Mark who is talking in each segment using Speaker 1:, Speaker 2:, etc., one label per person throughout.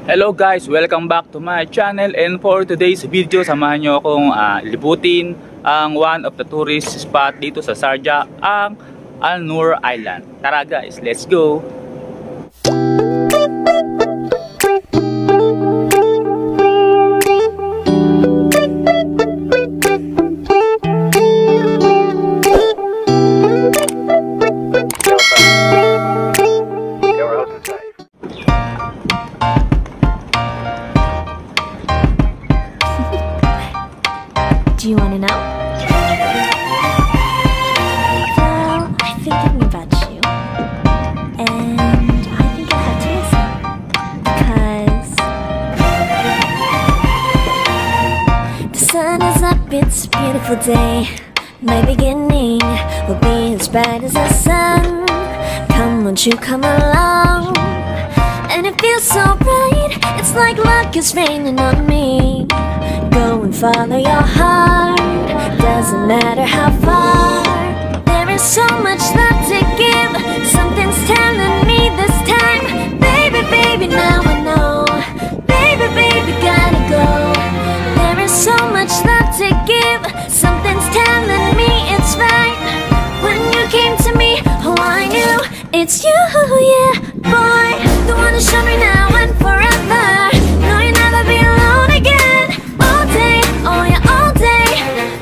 Speaker 1: Hello guys, welcome back to my channel, and for today's video samahan nyo akong libutin ang one of the tourist spot dito sa Sharjah, ang Noor Island. Tara guys, let's go!
Speaker 2: Do you want to know? Well, I've been thinking about you, and I think I have to listen, because the sun is up, it's a beautiful day. My beginning will be as bright as the sun. Come, won't you come along? And it feels so bright, it's like luck is raining on me. Go and follow your heart, doesn't matter how far. There is so much love to give, something's telling me this time. Baby, baby, now I know. Baby, baby, gotta go. There is so much love to give, something's telling me it's right. When you came to me, oh I knew it's you, yeah, boy. The one to show me now and forever. No, you'll never be alone again. All day, oh yeah, all day.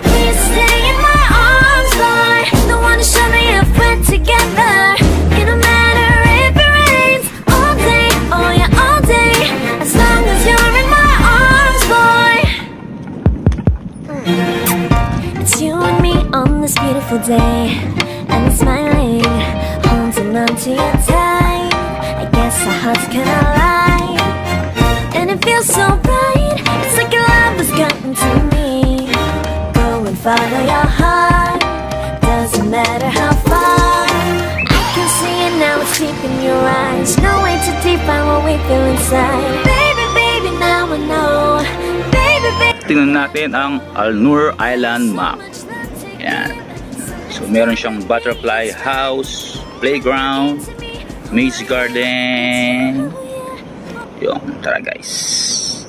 Speaker 2: Please stay in my arms, boy. The one to show me if we're together. It don't matter if it rains. All day, oh yeah, all day. As long as you're in my arms, boy. It's you and me on this beautiful day, and it's smiling, holding on to you tight. I guess our hearts can align, and it feels so bright. It's like your love has gotten to me. Go and follow your heart, doesn't matter how far. I can see it now, it's deep in your eyes. No way to define what we feel inside. Baby, baby, now I know. Baby, baby.
Speaker 1: Tingnan natin ang Noor Island map. Yan. So meron siyang butterfly house, playground, maze garden. Yung, tara guys.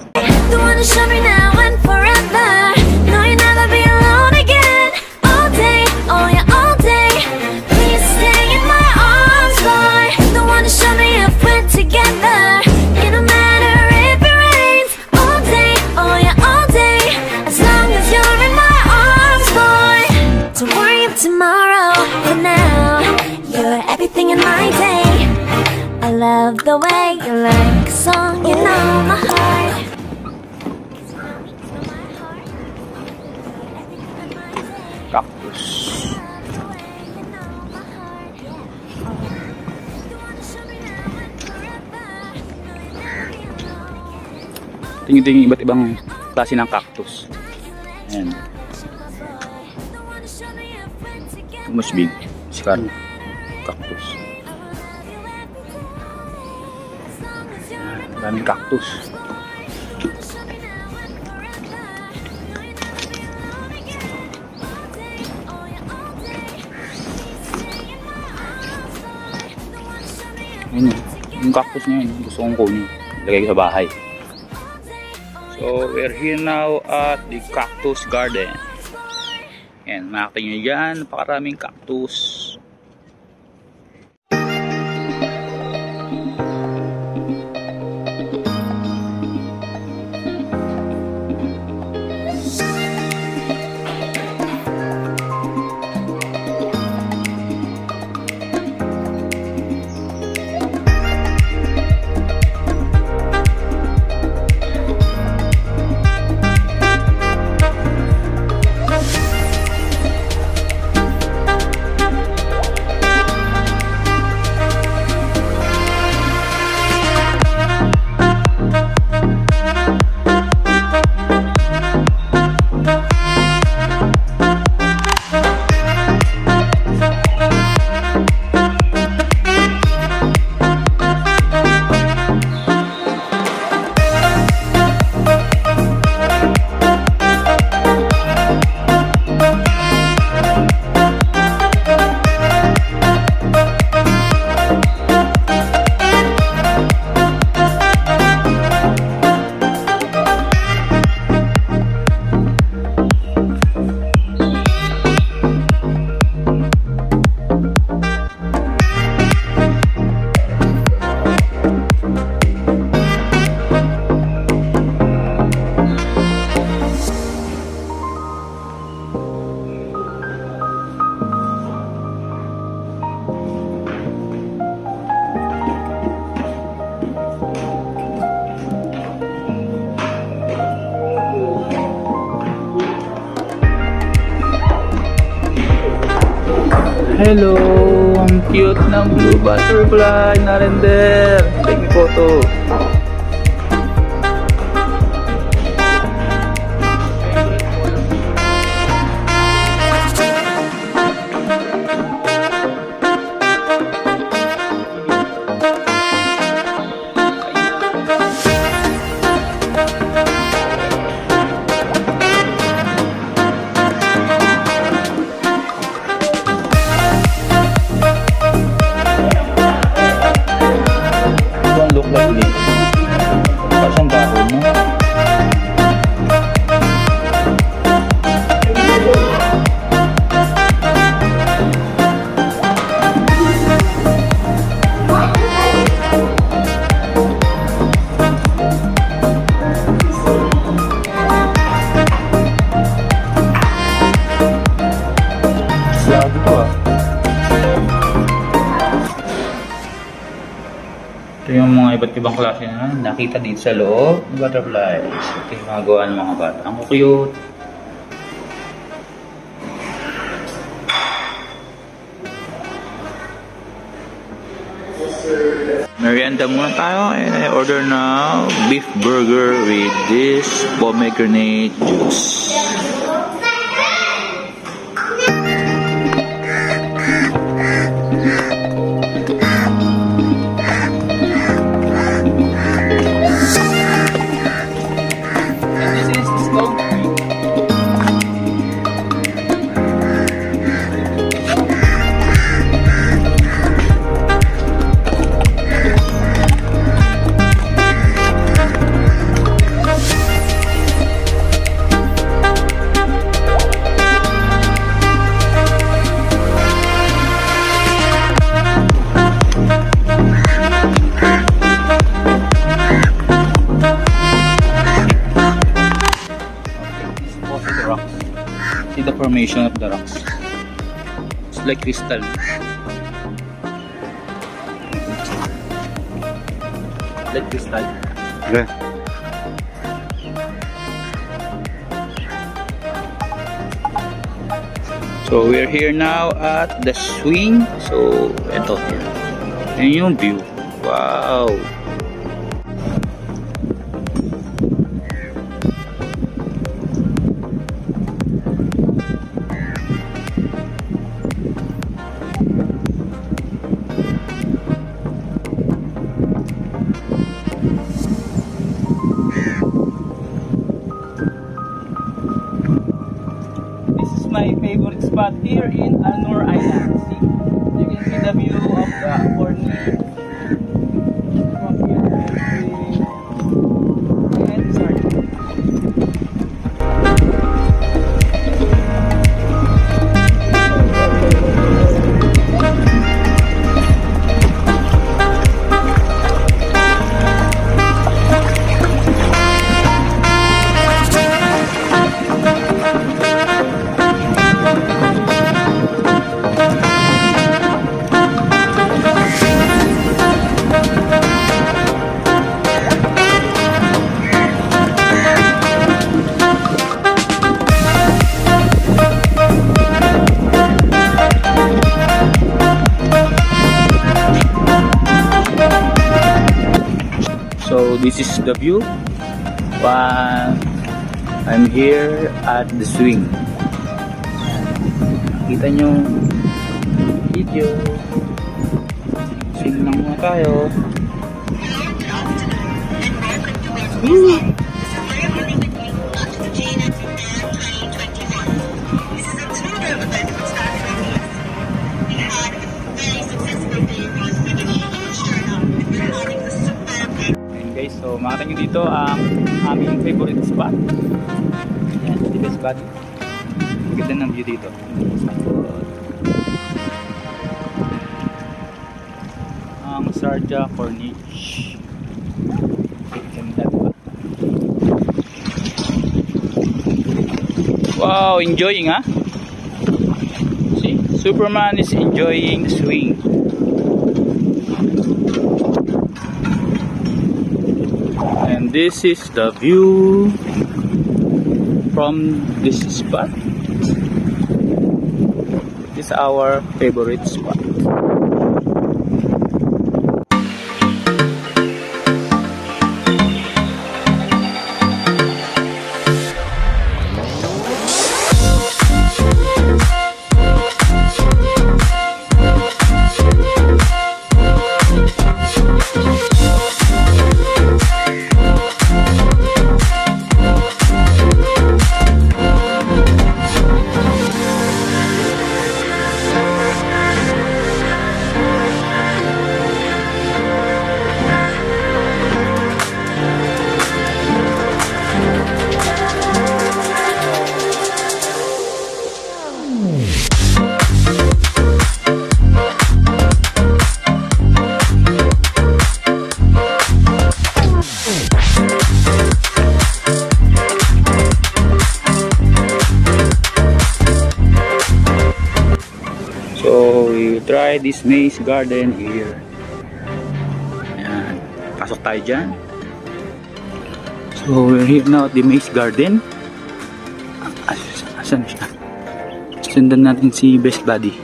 Speaker 2: The one to show me now and forever. No, you'll never be alone again. All day, oh yeah, all day. Please stay in my arms, boy. The one to show me if we're together. It don't matter if it rains. All day, oh yeah, all day. As long as you're in my arms, boy. Don't worry of tomorrow. For now, you're everything in my day. I love the way you like a song, you know my heart.
Speaker 1: Cactus. Tingin-tingin iba't ibang klase ng cactus. Ayan. Mas big. Sekarang cactus. Maraming cactus. Ayun, yung cactus na yun, gusto kong kunin. Lagay ko sa bahay. So, we're here now at the cactus garden. Ayan, makakita nyo dyan, napakaraming cactus. Hello! Ang cute ng blue butterfly na render. Take me photo. Ito yung mga iba't ibang klase na nakita dito sa loob ng butterflies. Ito yung mga gawa ng mga bata. Ang cute! Merienda muna tayo and I order now beef burger with this pomegranate juice. See the formation of the rocks. It's like crystal. Like crystal.
Speaker 3: Okay.
Speaker 1: So we're here now at the swing. So ito. Yan yung view. Wow. My favorite spot here in Noor Island. See, you can see the view of the corner. So this is the view while I'm here at the swing. Kita nyo video. Swing lang muna tayo. Woo! So makita nyo dito ang aming favorite spot. Yan, dito spot. Ganda ng view dito. Ang Sharjah Corniche. Ganda diba? Wow, enjoying ha? See, Superman is enjoying the swing. And this is the view from this spot. This is our favorite spot. So we try this maze garden here. Ayan. Pasok tayo dyan. So we're here now at the maze garden. Asan siya? Sundan natin si Best Buddy.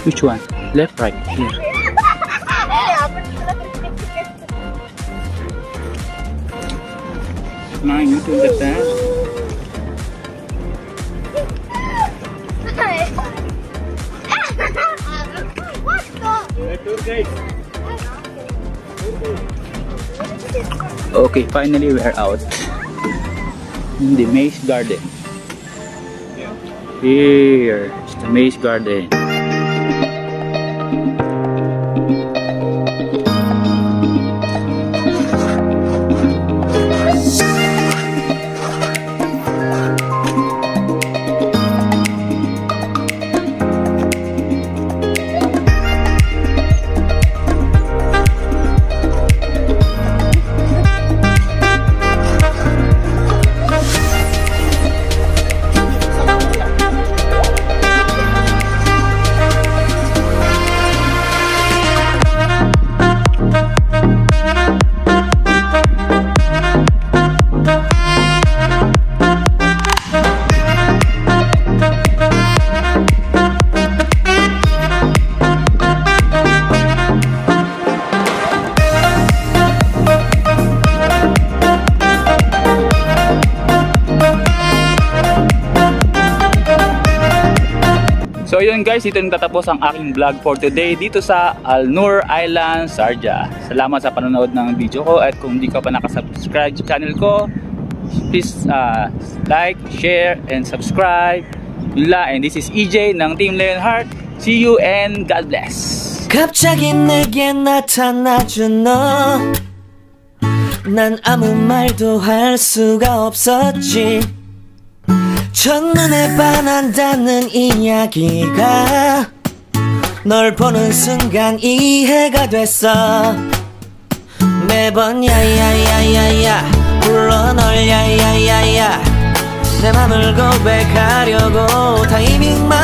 Speaker 1: Which one? Left, right, here. Mine, you do that. Okay, finally we are out in the maze garden. Here is the maze garden. So yun guys, dito natatapos ang aking vlog for today dito sa Noor Island, Sharjah. Salamat sa panonood ng video ko, at kung hindi ka pa nakasubscribe sa channel ko, please like, share, and subscribe. Yun lang, and this is EJ ng Team Leonheart. See you and God bless.
Speaker 3: 갑자기 내게 나타나준 너, 난 아무 말도 할 수가 없었지. 첫눈에 반한다는 이야기가 널 보는 순간 이해가 됐어. 매번 야야야야야 불러 널 야야야야, 내 맘을 고백하려고 타이밍만